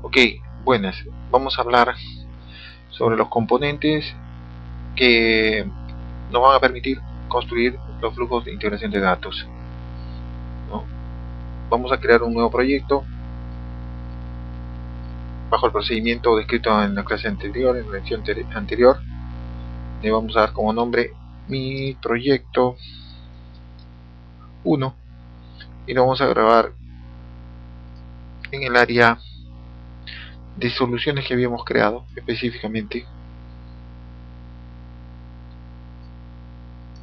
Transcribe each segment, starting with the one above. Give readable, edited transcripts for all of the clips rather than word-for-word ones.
Ok, buenas. Vamos a hablar sobre los componentes que nos van a permitir construir los flujos de integración de datos, ¿no? Vamos a crear un nuevo proyecto bajo el procedimiento descrito en la clase anterior, en la lección anterior. Le vamos a dar como nombre mi proyecto 1 y lo vamos a grabar en el área de soluciones que habíamos creado específicamente,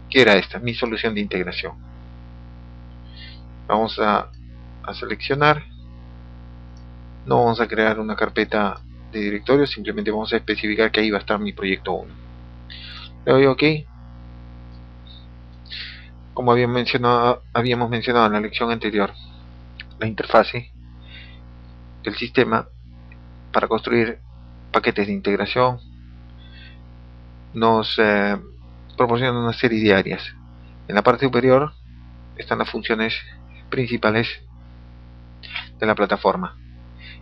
que era esta, mi solución de integración. Vamos a seleccionar, no vamos a crear una carpeta de directorio, simplemente vamos a especificar que ahí va a estar mi proyecto 1. Le doy OK. Como habíamos mencionado en la lección anterior, la interfase del sistema para construir paquetes de integración nos proporciona una serie de áreas. En la parte superior están las funciones principales de la plataforma.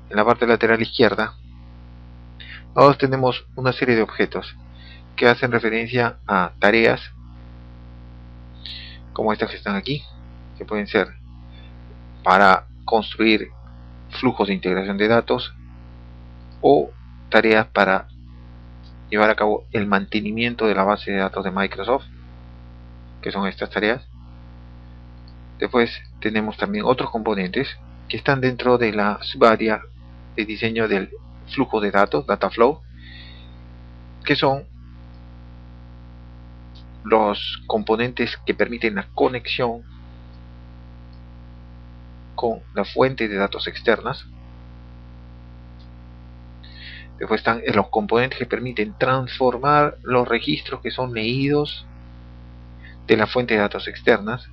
En la parte lateral izquierda nosotros tenemos una serie de objetos que hacen referencia a tareas como estas que están aquí, que pueden ser para construir flujos de integración de datos o tareas para llevar a cabo el mantenimiento de la base de datos de Microsoft, que son estas tareas. Después tenemos también otros componentes que están dentro de la subárea de diseño del flujo de datos, Dataflow, que son los componentes que permiten la conexión con la fuente de datos externas. Después están los componentes que permiten transformar los registros que son leídos de la fuente de datos externas.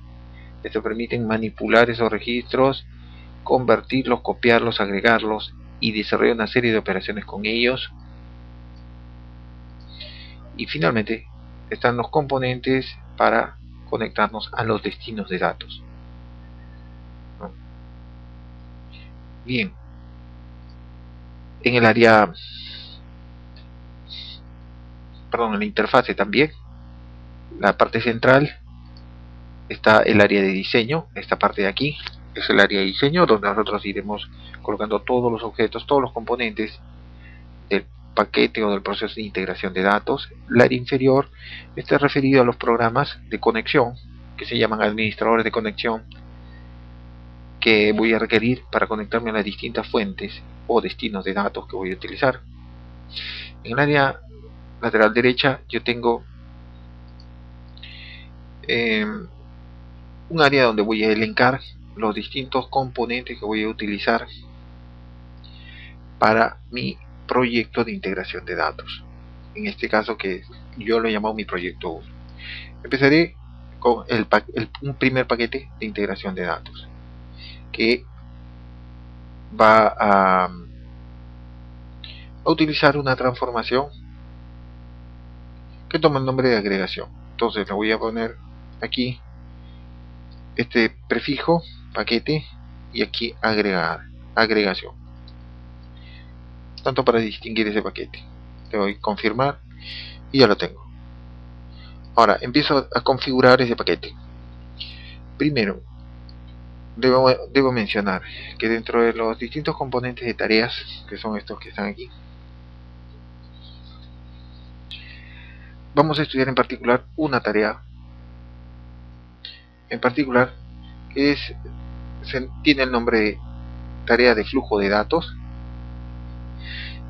Esto permiten manipular esos registros, convertirlos, copiarlos, agregarlos y desarrollar una serie de operaciones con ellos. Y finalmente están los componentes para conectarnos a los destinos de datos. Bien, en el área, en la interfase también, la parte central, está el área de diseño. Esta parte de aquí es el área de diseño donde nosotros iremos colocando todos los objetos, todos los componentes del paquete o del proceso de integración de datos. El área inferior está referido a los programas de conexión que se llaman administradores de conexión, que voy a requerir para conectarme a las distintas fuentes o destinos de datos que voy a utilizar. En el área lateral derecha yo tengo un área donde voy a elencar los distintos componentes que voy a utilizar para mi proyecto de integración de datos. En este caso, que yo lo he llamado mi proyecto 1. Empezaré con un primer paquete de integración de datos que va a utilizar una transformación que toma el nombre de agregación. Entonces le voy a poner aquí este prefijo paquete y aquí agregación, tanto para distinguir ese paquete. Le doy confirmar y ya lo tengo. Ahora empiezo a configurar ese paquete. Primero debo mencionar que dentro de los distintos componentes de tareas, que son estos que están aquí, vamos a estudiar en particular una tarea en particular que tiene el nombre de tarea de flujo de datos.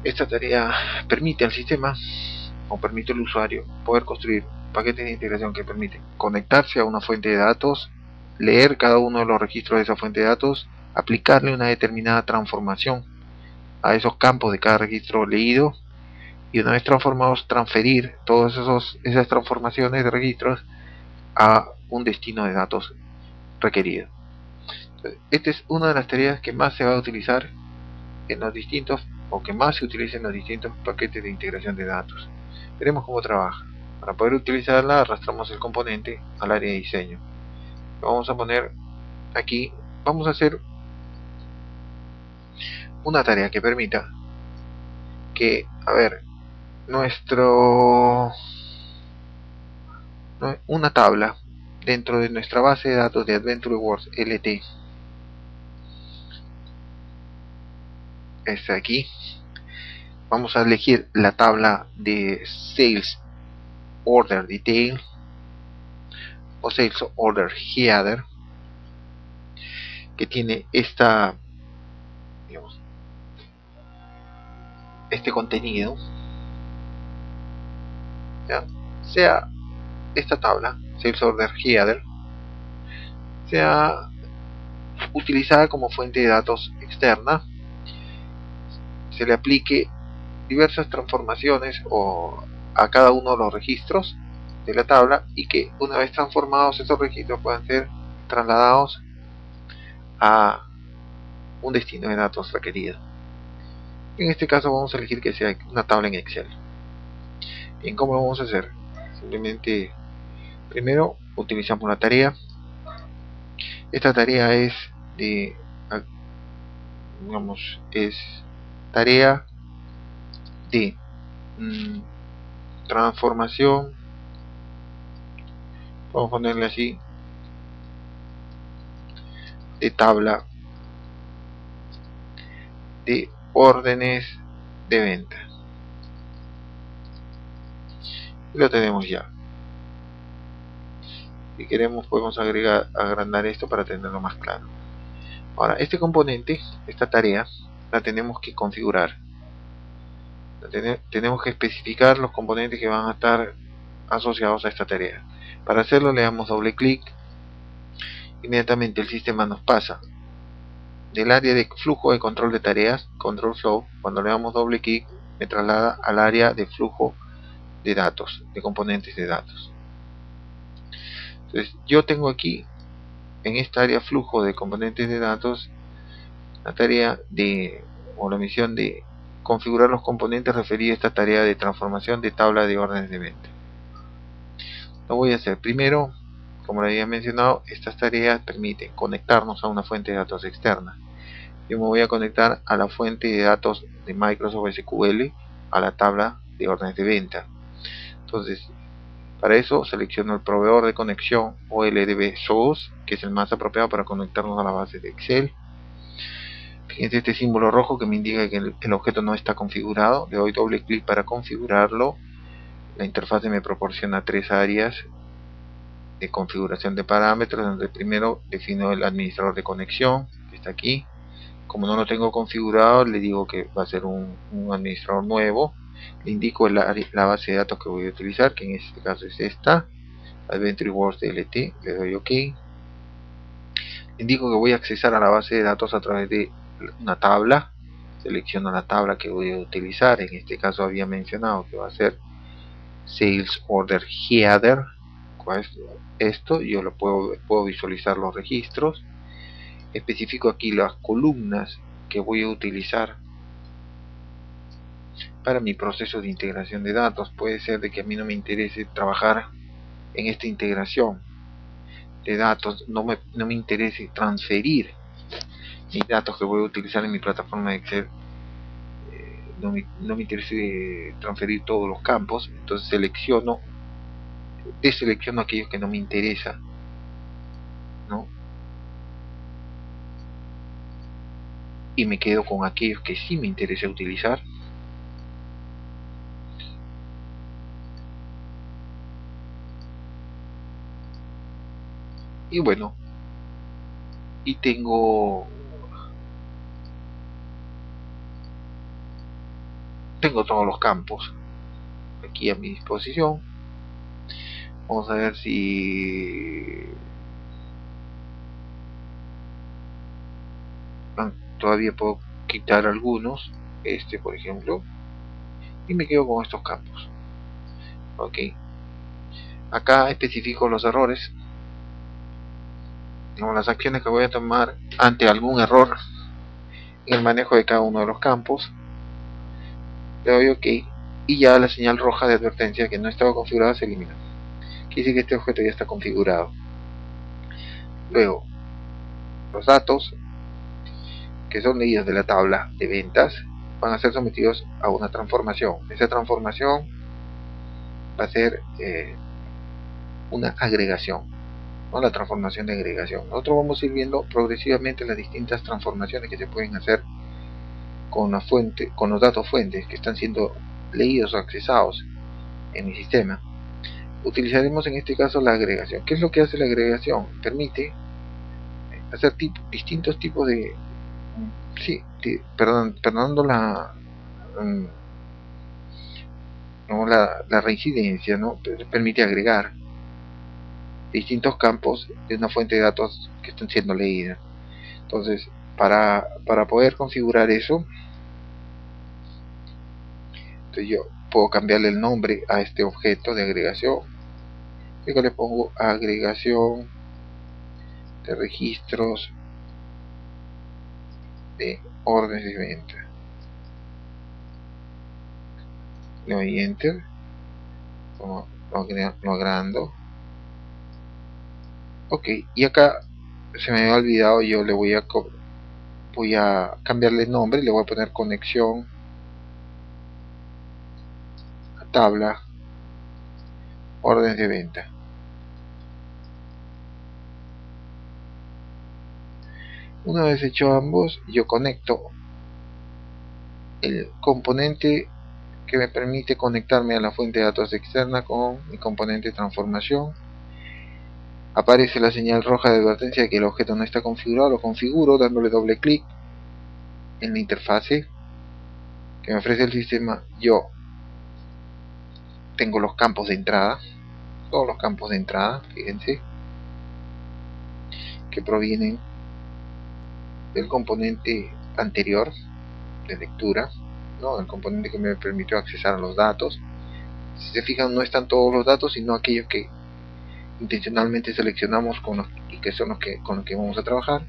Esta tarea permite al sistema o permite al usuario poder construir paquetes de integración que permiten conectarse a una fuente de datos, leer cada uno de los registros de esa fuente de datos, aplicarle una determinada transformación a esos campos de cada registro leído y una vez transformados transferir todas esas transformaciones de registros a un destino de datos requerido. Esta es una de las tareas que más se va a utilizar en los distintos, o que más se utiliza en los distintos paquetes de integración de datos. Veremos cómo trabaja. Para poder utilizarla arrastramos el componente al área de diseño. Lo vamos a poner aquí. Vamos a hacer una tarea que permita que, una tabla dentro de nuestra base de datos de Adventure Works LT. Esta aquí. Vamos a elegir la tabla de Sales Order Detail o Sales Order Header, que tiene esta, digamos, este contenido, ¿ya? Sea esta tabla Sales Order Header sea utilizada como fuente de datos externa, se le aplique diversas transformaciones a cada uno de los registros de la tabla, y que una vez transformados estos registros puedan ser trasladados a un destino de datos requerido. En este caso vamos a elegir que sea una tabla en Excel. Bien, ¿cómo lo vamos a hacer? Simplemente primero utilizamos la tarea. Esta tarea es tarea de transformación, vamos a ponerle así, de tabla de órdenes de venta. Y lo tenemos ya. Si queremos podemos agrandar esto para tenerlo más claro. Ahora, este componente, esta tarea, la tenemos que configurar. Tenemos que especificar los componentes que van a estar asociados a esta tarea. Para hacerlo le damos doble clic. Inmediatamente el sistema nos pasa del área de flujo de control de tareas, Control Flow. Cuando le damos doble clic me traslada al área de flujo de datos, de componentes de datos. Entonces yo tengo aquí en esta área flujo de componentes de datos la tarea o la misión de configurar los componentes referidos a esta tarea de transformación de tabla de órdenes de venta. Lo voy a hacer primero. Como le había mencionado, estas tareas permiten conectarnos a una fuente de datos externa. Yo me voy a conectar a la fuente de datos de Microsoft SQL, a la tabla de órdenes de venta. Entonces, para eso selecciono el proveedor de conexión OLDB Source, que es el más apropiado para conectarnos a la base de Excel. Fíjense este símbolo rojo que me indica que el objeto no está configurado. Le doy doble clic para configurarlo. La interfaz me proporciona tres áreas de configuración de parámetros, donde primero defino el administrador de conexión, que está aquí. Como no lo tengo configurado, le digo que va a ser un administrador nuevo. Le indico la base de datos que voy a utilizar, que en este caso es esta, Adventure Works DLT. Le doy OK. Le indico que voy a accesar a la base de datos a través de una tabla. Selecciono la tabla que voy a utilizar. En este caso había mencionado que va a ser Sales Order Header. Esto yo lo puedo visualizar los registros. Especifico aquí las columnas que voy a utilizar para mi proceso de integración de datos. Puede ser de que a mí no me interese trabajar en esta integración de datos, no me interese transferir mis datos que voy a utilizar en mi plataforma de Excel, no me interese transferir todos los campos. Entonces deselecciono aquellos que no me interesan, ¿no? Y me quedo con aquellos que sí me interesa utilizar. Y bueno, y tengo todos los campos aquí a mi disposición. Vamos a ver si todavía puedo quitar algunos, por ejemplo, y me quedo con estos campos. Ok, acá especifico los errores, las acciones que voy a tomar ante algún error en el manejo de cada uno de los campos. Le doy OK y ya la señal roja de advertencia que no estaba configurada se elimina. Quiere decir que este objeto ya está configurado. Luego, los datos que son leídos de la tabla de ventas van a ser sometidos a una transformación. Esa transformación va a ser una agregación, ¿no? La transformación de agregación. Nosotros vamos a ir viendo progresivamente las distintas transformaciones que se pueden hacer con la fuente, con los datos fuentes que están siendo leídos o accesados en mi sistema. Utilizaremos en este caso la agregación. ¿Qué es lo que hace la agregación? Permite hacer distintos tipos de perdonando la reincidencia, ¿no? Permite agregar distintos campos de una fuente de datos que están siendo leídas. Entonces, para poder configurar eso, entonces yo puedo cambiarle el nombre a este objeto de agregación. Y que le pongo agregación de registros de órdenes de venta. Le doy enter, lo agrando. Ok, y acá se me había olvidado, yo le voy a cambiarle el nombre, le voy a poner conexión a tabla órdenes de venta. Una vez hecho ambos, yo conecto el componente que me permite conectarme a la fuente de datos externa con mi componente de transformación. Aparece la señal roja de advertencia de que el objeto no está configurado. Lo configuro dándole doble clic en la interfase que me ofrece el sistema. Yo tengo los campos de entrada, todos los campos de entrada, fíjense, que provienen del componente anterior de lectura, ¿no? El componente que me permitió accesar a los datos. Si se fijan, no están todos los datos, sino aquellos que intencionalmente seleccionamos y que son con los que vamos a trabajar.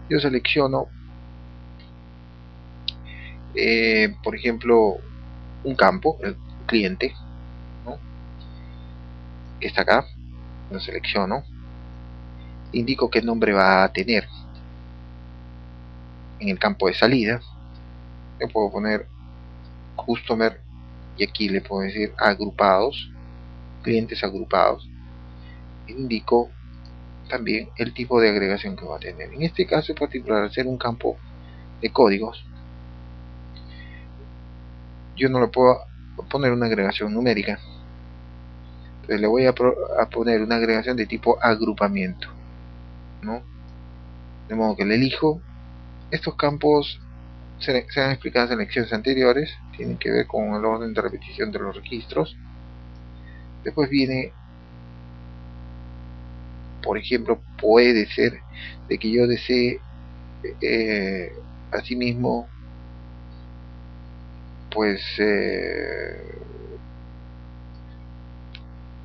Yo selecciono por ejemplo un campo, el cliente, ¿no? Que está acá, lo selecciono, indico qué nombre va a tener en el campo de salida. Le puedo poner customer y aquí le puedo decir agrupados, clientes agrupados. Indico también el tipo de agregación que va a tener. En este caso en particular, al ser un campo de códigos, yo no le puedo poner una agregación numérica. Entonces le voy a poner una agregación de tipo agrupamiento, ¿no? De modo que le elijo. Estos campos se han explicado en lecciones anteriores, tienen que ver con el orden de repetición de los registros. Después viene, por ejemplo, puede ser de que yo desee asimismo pues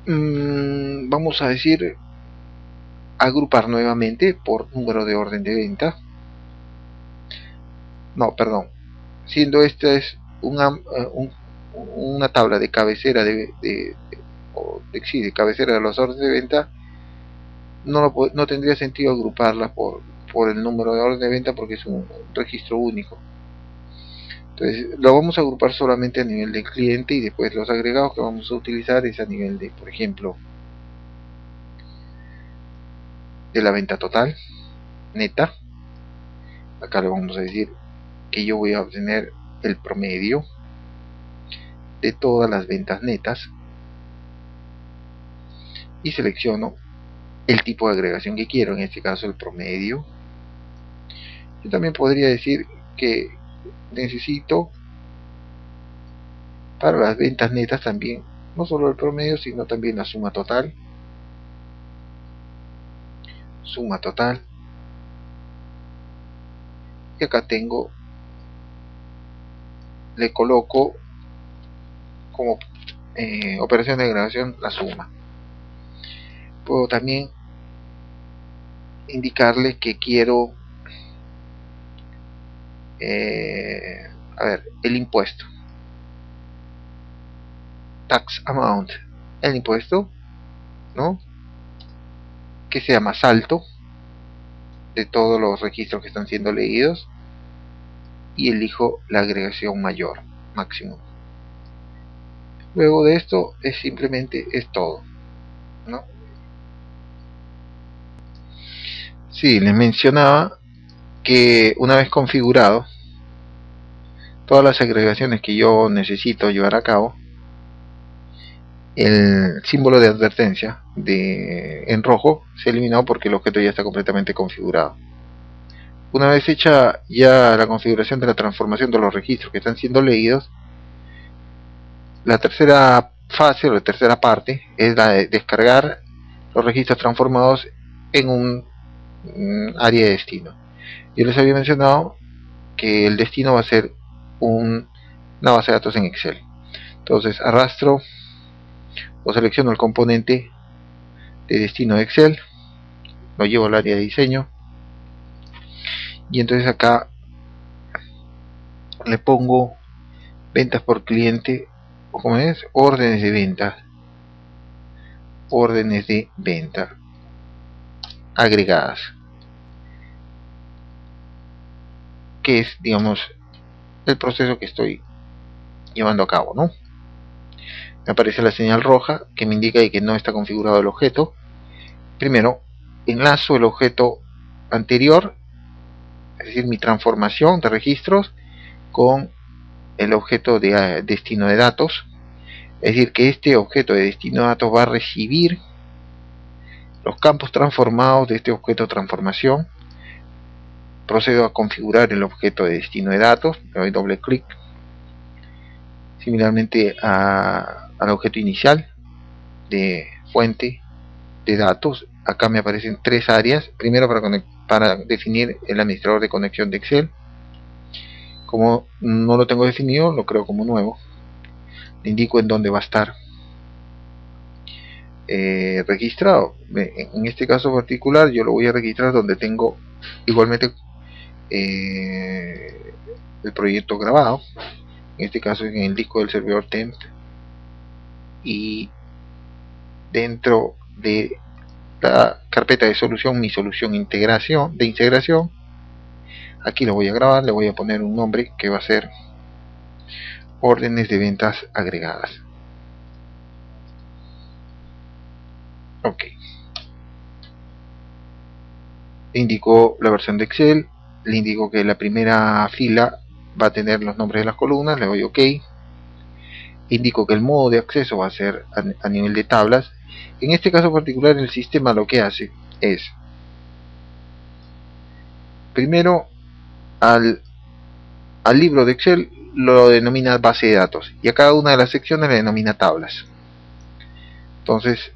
vamos a decir agrupar nuevamente por número de orden de venta. No, perdón, siendo esta es una tabla de cabecera de cabecera de los órdenes de venta, no tendría sentido agruparlas por el número de orden de venta, porque es un registro único. Entonces lo vamos a agrupar solamente a nivel del cliente, y después los agregados que vamos a utilizar es a nivel de, por ejemplo, de la venta total neta. Acá le vamos a decir que yo voy a obtener el promedio de todas las ventas netas y selecciono el tipo de agregación que quiero, en este caso el promedio. Yo también podría decir que necesito para las ventas netas también no solo el promedio, sino también la suma total. Y acá tengo, le coloco como operación de agregación la suma. Puedo también indicarle que quiero el impuesto, tax amount, el impuesto, ¿no?, que sea más alto de todos los registros que están siendo leídos. y elijo la agregación mayor, máximo. Luego de esto es todo, ¿no? Sí, les mencionaba que una vez configurado todas las agregaciones que yo necesito llevar a cabo, el símbolo de advertencia en rojo se ha eliminado porque el objeto ya está completamente configurado. Una vez hecha ya la configuración de la transformación de los registros que están siendo leídos, la tercera fase o la tercera parte es la de descargar los registros transformados en un área de destino. Yo les había mencionado que el destino va a ser una base de datos en Excel. Entonces arrastro o selecciono el componente de destino de Excel, lo llevo al área de diseño y entonces acá le pongo ventas por cliente, o como es, órdenes de venta agregadas, que es, digamos, el proceso que estoy llevando a cabo, ¿no? Me aparece la señal roja que me indica que no está configurado el objeto. Primero enlazo el objeto anterior, es decir, mi transformación de registros, con el objeto de destino de datos. Es decir, que este objeto de destino de datos va a recibir los campos transformados de este objeto de transformación. Procedo a configurar el objeto de destino de datos, le doy doble clic. Similarmente al objeto inicial de fuente de datos, acá me aparecen tres áreas. Primero para definir el administrador de conexión de Excel. Como no lo tengo definido, lo creo como nuevo. Le indico en dónde va a estar registrado. En este caso particular yo lo voy a registrar donde tengo igualmente el proyecto grabado, en este caso en el disco del servidor temp, y dentro de la carpeta de solución, mi solución de integración, aquí lo voy a grabar, le voy a poner un nombre que va a ser órdenes de ventas agregadas. Ok, le indico la versión de Excel, le indico que la primera fila va a tener los nombres de las columnas, le doy OK. Indico que el modo de acceso va a ser a nivel de tablas. En este caso particular, el sistema lo que hace es, primero, al libro de Excel lo denomina base de datos y a cada una de las secciones le denomina tablas. Entonces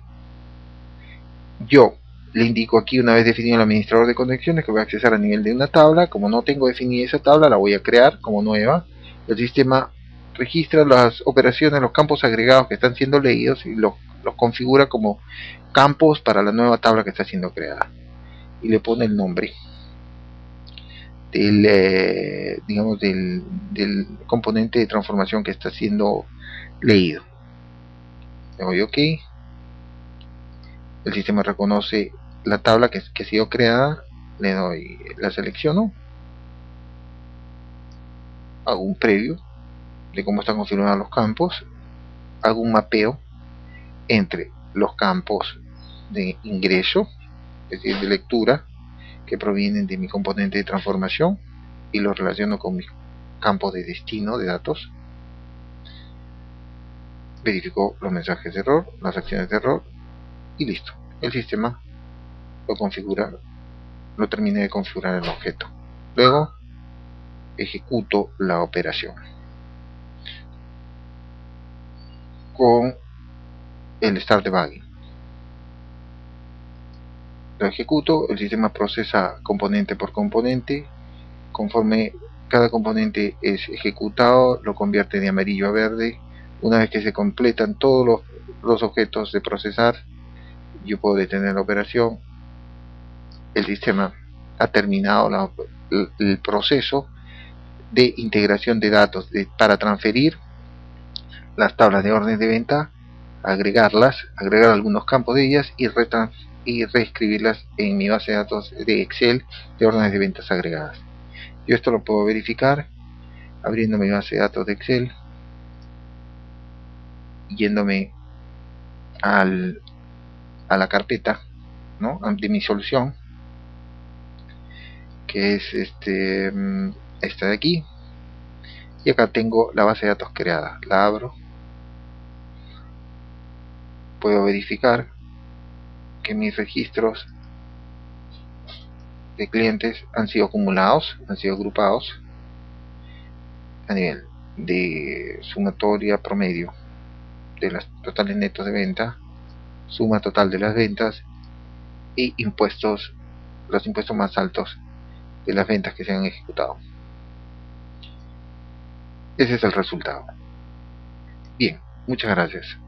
yo le indico aquí, una vez definido el administrador de conexiones, que voy a accesar a nivel de una tabla. Como no tengo definida esa tabla, la voy a crear como nueva. El sistema registra las operaciones, los campos agregados que están siendo leídos y los configura como campos para la nueva tabla que está siendo creada, y le pone el nombre del, digamos, del componente de transformación que está siendo leído. Le doy OK. El sistema reconoce la tabla que ha sido creada, la selecciono, hago un preview de cómo están configurados los campos, hago un mapeo entre los campos de ingreso, es decir, de lectura, que provienen de mi componente de transformación, y los relaciono con mis campos de destino de datos. Verifico los mensajes de error, las acciones de error, y listo. El sistema lo configura, lo terminé de configurar el objeto. Luego ejecuto la operación con el start debugging. Lo ejecuto, el sistema procesa componente por componente. Conforme cada componente es ejecutado, lo convierte de amarillo a verde. Una vez que se completan todos los objetos de procesar, yo puedo detener la operación. El sistema ha terminado el proceso de integración de datos para transferir las tablas de orden de venta, agregar algunos campos de ellas y reescribirlas en mi base de datos de Excel de órdenes de ventas agregadas. Yo esto lo puedo verificar abriendo mi base de datos de Excel, yéndome a la carpeta, ¿no?, de mi solución, que es esta de aquí, y acá tengo la base de datos creada. La abro, puedo verificar que mis registros de clientes han sido acumulados, han sido agrupados a nivel de sumatoria promedio de los totales netos de venta, suma total de las ventas y impuestos, los impuestos más altos de las ventas que se han ejecutado. Ese es el resultado. Bien, muchas gracias.